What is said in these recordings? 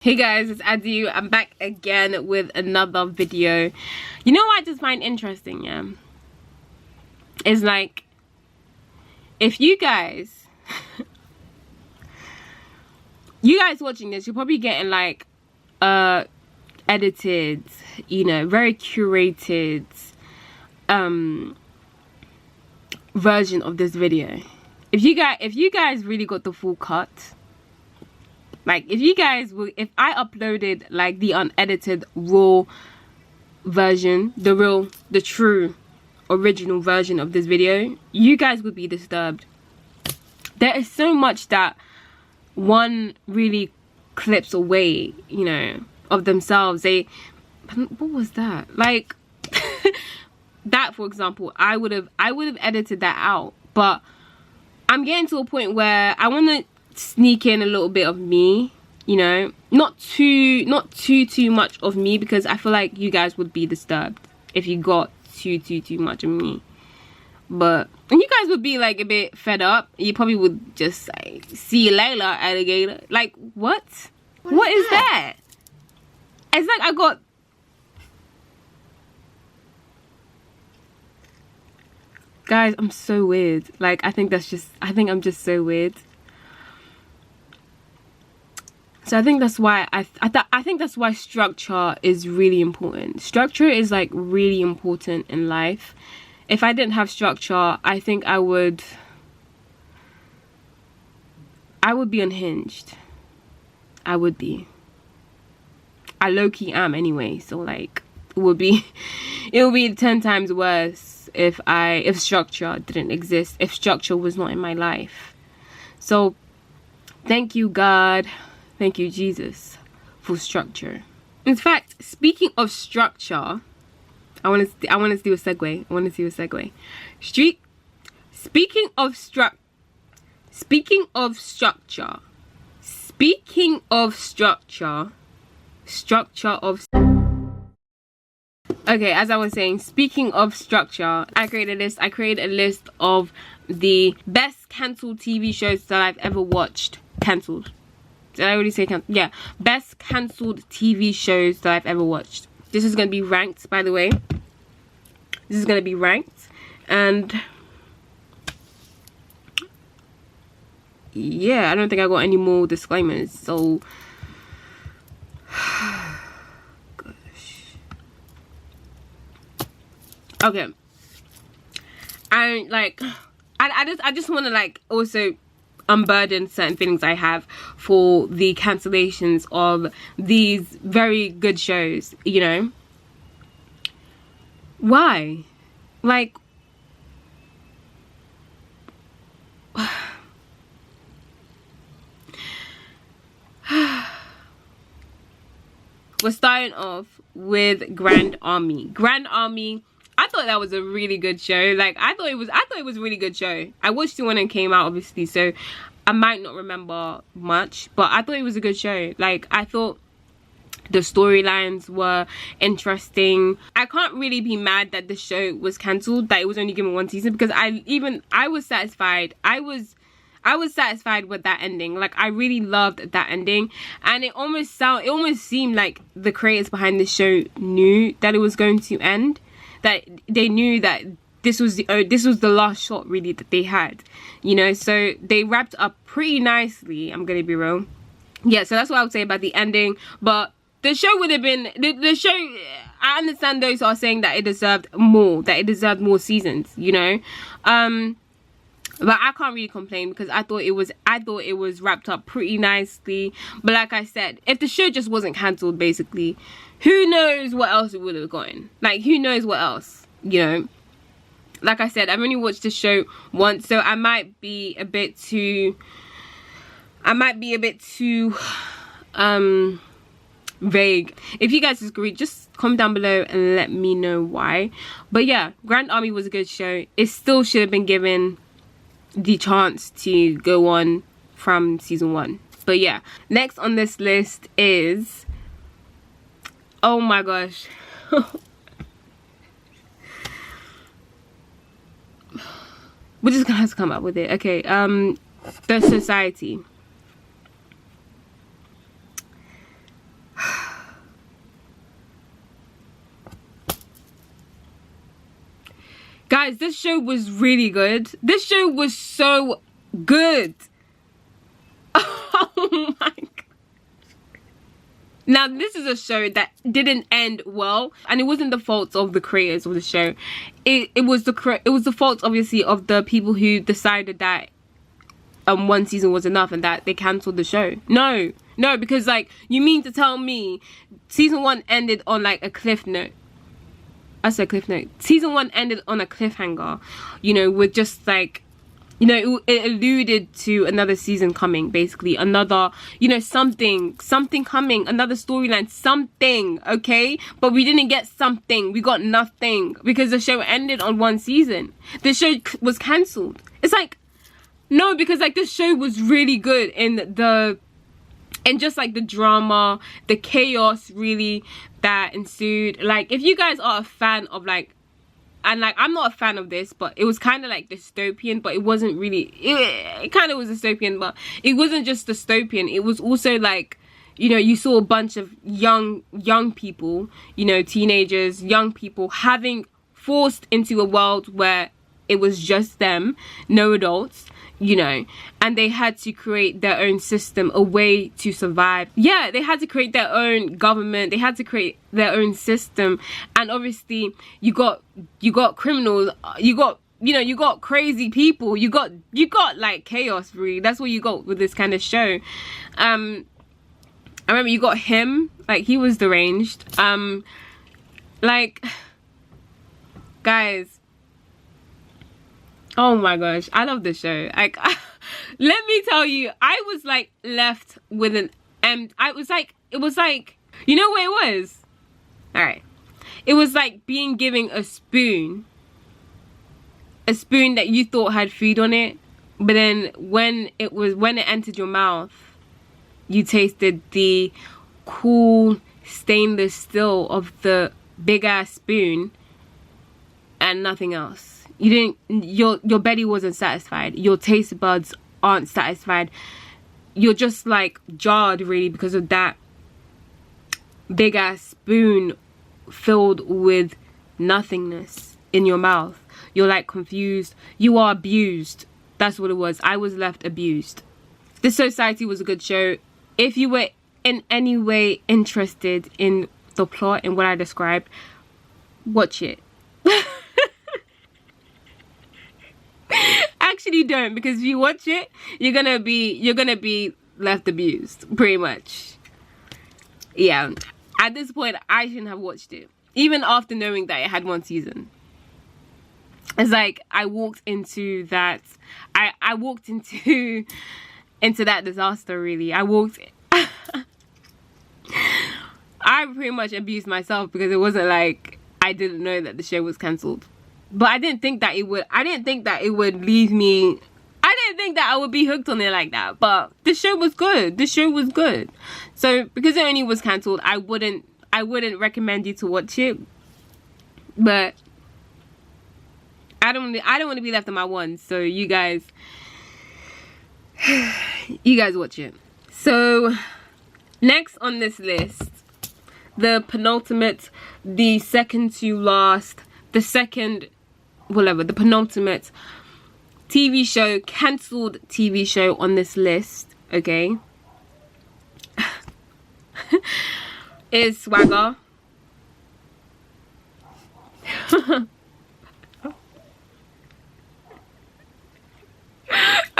Hey guys, it's Adu. I'm back again with another video. You know what I just find interesting, yeah? It's like, if you guys watching this, you're probably getting like edited, you know, very curated version of this video. If you guys really got the full cut, like if I uploaded like the unedited raw version, the true original version of this video, you guys would be disturbed. There is so much that one really clips away, you know, of themselves. What was that? Like that, for example, I would have edited that out, but I'm getting to a point where I want to sneak in a little bit of me, you know, not too much of me, because I feel like you guys would be disturbed if you got too much of me. But and you guys would be like a bit fed up. You probably would just say, "See you later, alligator." Like, what is that? It's like I got guys, I'm so weird. Like, I think I'm just so weird. So I think that's why I think that's why structure is really important. Structure is like really important in life. If I didn't have structure, I think I would be unhinged. I would be. I low-key am anyway, so like it would be 10 times worse if structure didn't exist, if structure was not in my life. So thank you, God. Thank you, Jesus, for structure. In fact, speaking of structure, I want to do a segue. Speaking of structure. Okay, as I was saying, speaking of structure, I created a list of the best cancelled TV shows that I've ever watched. Cancelled. Did I already say cancelled? Yeah, best cancelled TV shows that I've ever watched. This is going to be ranked, by the way. This is going to be ranked. And yeah, I don't think I got any more disclaimers. So gosh. Okay. And like I just want to like also unburden certain feelings I have for the cancellations of these very good shows, you know. Why? Like, we're starting off with Grand Army. I thought that was a really good show. Like, I thought it was a really good show. I watched it when it came out, obviously, so I might not remember much, but I thought it was a good show. Like, I thought the storylines were interesting. I can't really be mad that the show was cancelled, that it was only given one season, because I was satisfied. I was satisfied with that ending. Like, I really loved that ending, and it almost seemed like the creators behind this show knew that it was going to end. That they knew that this was the last shot really that they had, you know. So they wrapped up pretty nicely, I'm gonna be real. Yeah, so that's what I would say about the ending. But the show would have been the show. I understand those who are saying that it deserved more, seasons, you know. But I can't really complain, because I thought it was wrapped up pretty nicely. But like I said, if the show just wasn't cancelled, basically, who knows what else it would have gotten. Like, who knows what else, you know. Like I said, I've only watched the show once, so I might be a bit too vague. If you guys disagree, just comment down below and let me know why. But yeah, Grand Army was a good show. It still should have been given the chance to go on from season 1. But yeah, next on this list is, oh my gosh, we're just gonna have to come up with it. Okay, The Society. Guys, this show was really good. This show was so good. Oh my god. Now, this is a show that didn't end well, and it wasn't the fault of the creators of the show. It was the fault, obviously, of the people who decided that one season was enough and that they cancelled the show. No, because like, you mean to tell me season 1 ended on like a cliff note? I said cliff note. Season 1 ended on a cliffhanger, you know, with just like, you know, it alluded to another season coming, basically. Another, you know, something coming, another storyline, something, okay? But we didn't get something. We got nothing because the show ended on 1 season. The show was cancelled. It's like, no, because like this show was really good in just like the drama, the chaos really that ensued. Like, if you guys are a fan of like, and like, I'm not a fan of this, but it was kind of like dystopian, but it wasn't really, it kind of was dystopian, but it wasn't just dystopian. It was also like, you know, you saw a bunch of young people, you know, teenagers, young people having forced into a world where it was just them, no adults, you know, and they had to create their own system, a way to survive. Yeah, they had to create their own government, they had to create their own system. And obviously you got criminals, you got crazy people, you got like chaos, really. That's what you got with this kind of show. I remember you got him, like, he was deranged. Like, guys, oh my gosh, I love this show. Like, let me tell you, I was like left with an it was like, you know what it was? All right, it was like being given a spoon that you thought had food on it, but then when it entered your mouth, you tasted the cool stainless steel of the big ass spoon and nothing else. You didn't, your belly wasn't satisfied. Your taste buds aren't satisfied. You're just like jarred, really, because of that big ass spoon filled with nothingness in your mouth. You're like confused. You are abused. That's what it was. I was left abused. This Society was a good show. If you were in any way interested in the plot and what I described, watch it. Actually don't, because if you watch it, you're gonna be left abused, pretty much. Yeah, at this point I shouldn't have watched it, even after knowing that it had 1 season. It's like I walked into that, I walked into that disaster, really. I pretty much abused myself, because it wasn't like I didn't know that the show was cancelled. But I didn't think that it would leave me, I didn't think that I would be hooked on it like that. But the show was good. The show was good. So because it only was cancelled, I wouldn't recommend you to watch it. But I don't want to be left on my one. So you guys watch it. So next on this list, the penultimate, the second to last, the penultimate TV show, cancelled TV show on this list, okay, is Swagger.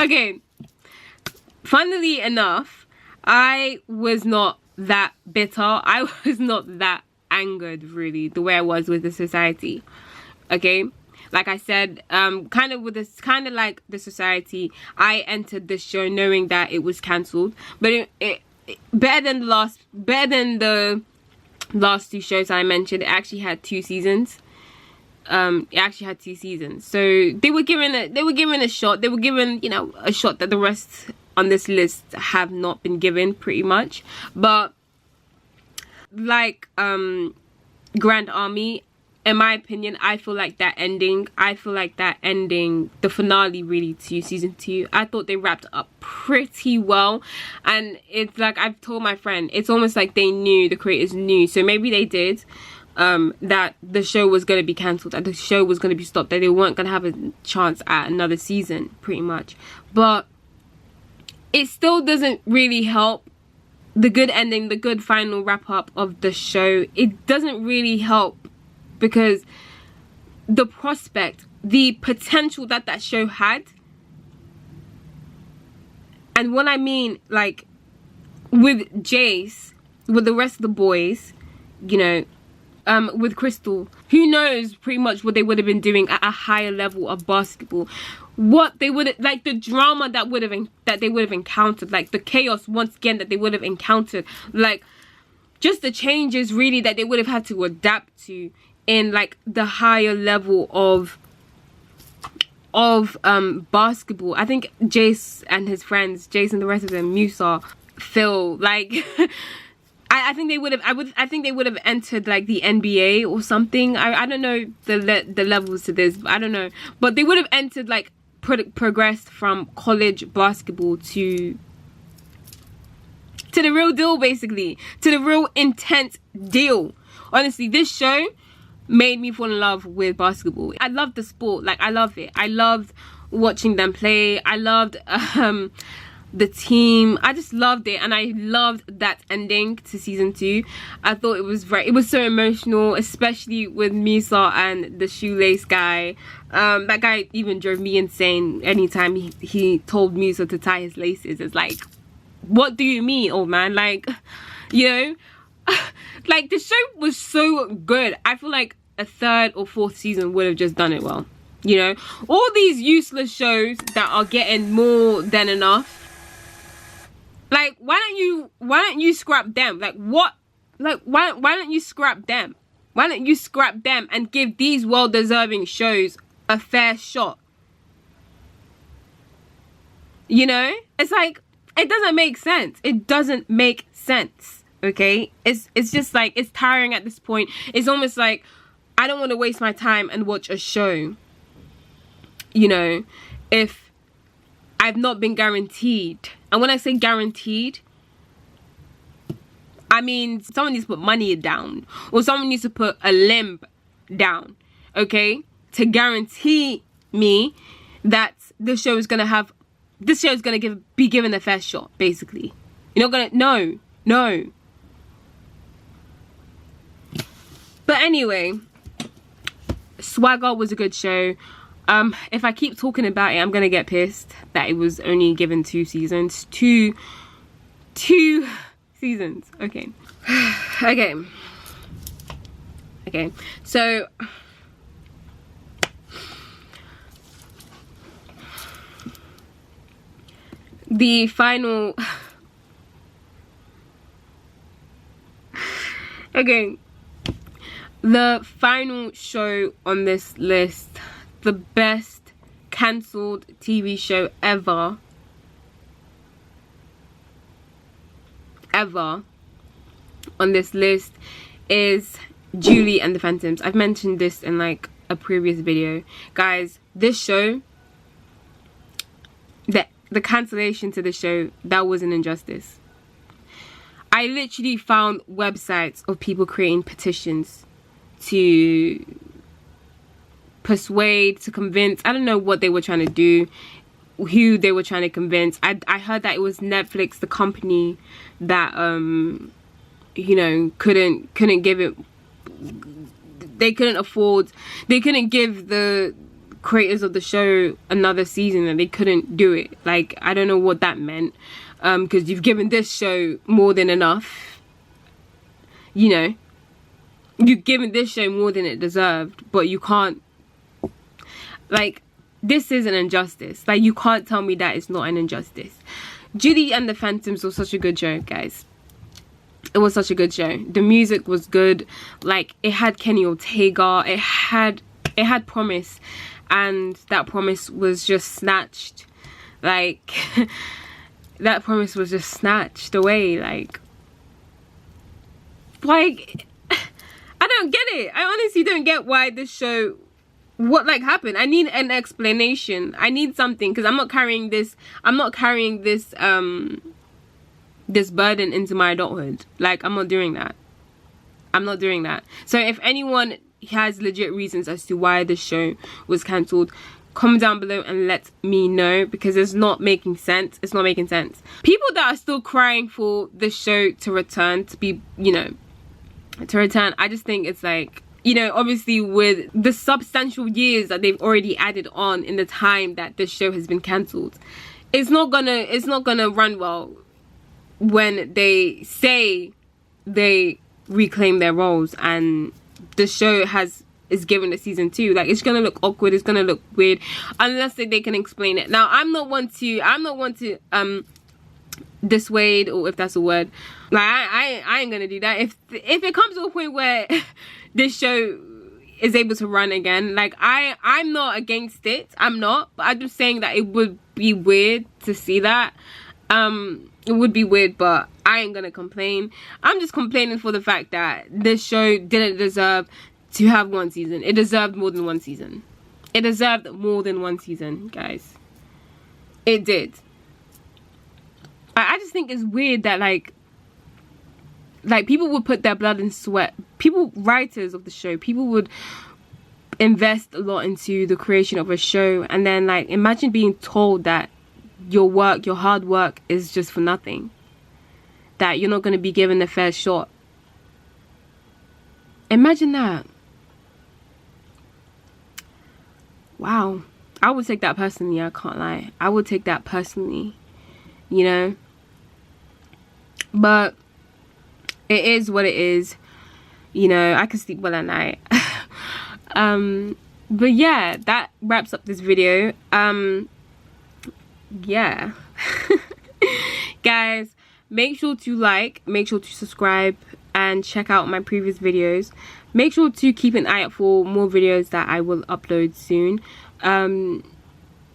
Okay, funnily enough, I was not that bitter. I was not that angered, really, the way I was with the Society. Okay, like I said, kind of like the Society, I entered this show knowing that it was cancelled, but it better than the last 2 shows I mentioned. It actually had 2 seasons. It actually had 2 seasons, so they were given a shot. They were given, you know, a shot that the rest on this list have not been given, pretty much. But like Grand Army, in my opinion, I feel like that ending, the finale really to season 2, I thought they wrapped up pretty well. And it's like I've told my friend, it's almost like they knew, the creators knew, so maybe they did. that the show was going to be cancelled, that the show was going to be stopped, that they weren't going to have a chance at another season, pretty much. But it still doesn't really help the good ending, the good final wrap up of the show. It doesn't really help because the prospect, the potential that that show had, and what I mean, like, with Jace, with the rest of the boys, you know, with Crystal, who knows pretty much what they would have been doing at a higher level of basketball. What they would, like, the drama that they would have encountered, like the chaos once again that they would have encountered, like just the changes really that they would have had to adapt to in like the higher level of basketball. I think Jace and his friends, Jace and the rest of them, Musa, Phil, like I think they would have I think they would have entered like the NBA or something. I don't know the levels to this, I don't know, but they would have entered, like, progressed from college basketball to the real deal, basically, to the real intense deal. Honestly, this show made me fall in love with basketball. I loved the sport, like, I loved it. I loved watching them play. I loved the team. I just loved it, and I loved that ending to season 2. I thought it was so emotional, especially with Musa and the shoelace guy. That guy even drove me insane anytime he told Musa to tie his laces. It's like, what do you mean, old man? Like, you know, like, the show was so good. I feel like a 3rd or 4th season would have just done it well. You know, all these useless shows that are getting more than enough, like, why don't you scrap them? Like, what? Like, why don't you scrap them? Why don't you scrap them and give these well-deserving shows a fair shot? You know? It's like, it doesn't make sense. It doesn't make sense, okay? It's just like, it's tiring at this point. It's almost like, I don't want to waste my time and watch a show, you know, if I've not been guaranteed. And when I say guaranteed, I mean someone needs to put money down, or someone needs to put a limb down, okay, to guarantee me that this show is gonna be given a fair shot, basically. You're not gonna, no. But anyway, Swagger was a good show. If I keep talking about it, I'm gonna get pissed that it was only given 2 seasons. Two seasons. Okay. Okay. So the final okay. The final show on this list, the best cancelled TV show ever on this list, is Julie and the Phantoms. I've mentioned this in like a previous video. Guys, this show, the cancellation to the show, that was an injustice. I literally found websites of people creating petitions to persuade, to convince. I don't know what they were trying to do, who they were trying to convince. I heard that it was Netflix, the company that you know, couldn't give it, they couldn't give the creators of the show another season, and they couldn't do it. Like, I don't know what that meant, because you've given this show more than enough, you know, you've given this show more than it deserved, but you can't, like, this is an injustice. Like, you can't tell me that it's not an injustice. Julie and the Phantoms was such a good show, guys. It was such a good show. The music was good. Like, it had Kenny Ortega. It had promise, and that promise was just snatched. Like, that promise was just snatched away. Like, I don't get it. I honestly don't get why this show, what like happened. I need an explanation. I need something, because I'm not carrying this this burden into my adulthood. Like, I'm not doing that. I'm not doing that. So if anyone has legit reasons as to why the show was cancelled, comment down below and let me know, because it's not making sense. It's not making sense. People that are still crying for the show to return, to be, you know, to return, I just think it's like, you know, obviously with the substantial years that they've already added on in the time that this show has been cancelled, it's not gonna run well when they say they reclaim their roles and the show is given a season 2. Like, it's gonna look awkward, it's gonna look weird unless they can explain it. Now, I'm not one to dissuade, or if that's a word, like I ain't gonna do that. If it comes to a point where this show is able to run again, like, I'm not against it, I'm not, but I'm just saying that it would be weird to see that. It would be weird, but I ain't gonna complain. I'm just complaining for the fact that this show didn't deserve to have 1 season. It deserved more than 1 season. It deserved more than 1 season, guys. It did. I just think it's weird that like people would put their blood and sweat, writers of the show, people would invest a lot into the creation of a show, and then like imagine being told that your work, your hard work is just for nothing, that you're not going to be given a fair shot. Imagine that. Wow. I would take that personally, I can't lie. I would take that personally, you know. But it is what it is, you know. I can sleep well at night. But yeah, that wraps up this video. Yeah. Guys, make sure to like, make sure to subscribe, and check out my previous videos. Make sure to keep an eye out for more videos that I will upload soon.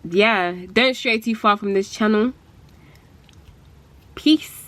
Yeah, don't stray too far from this channel. Peace.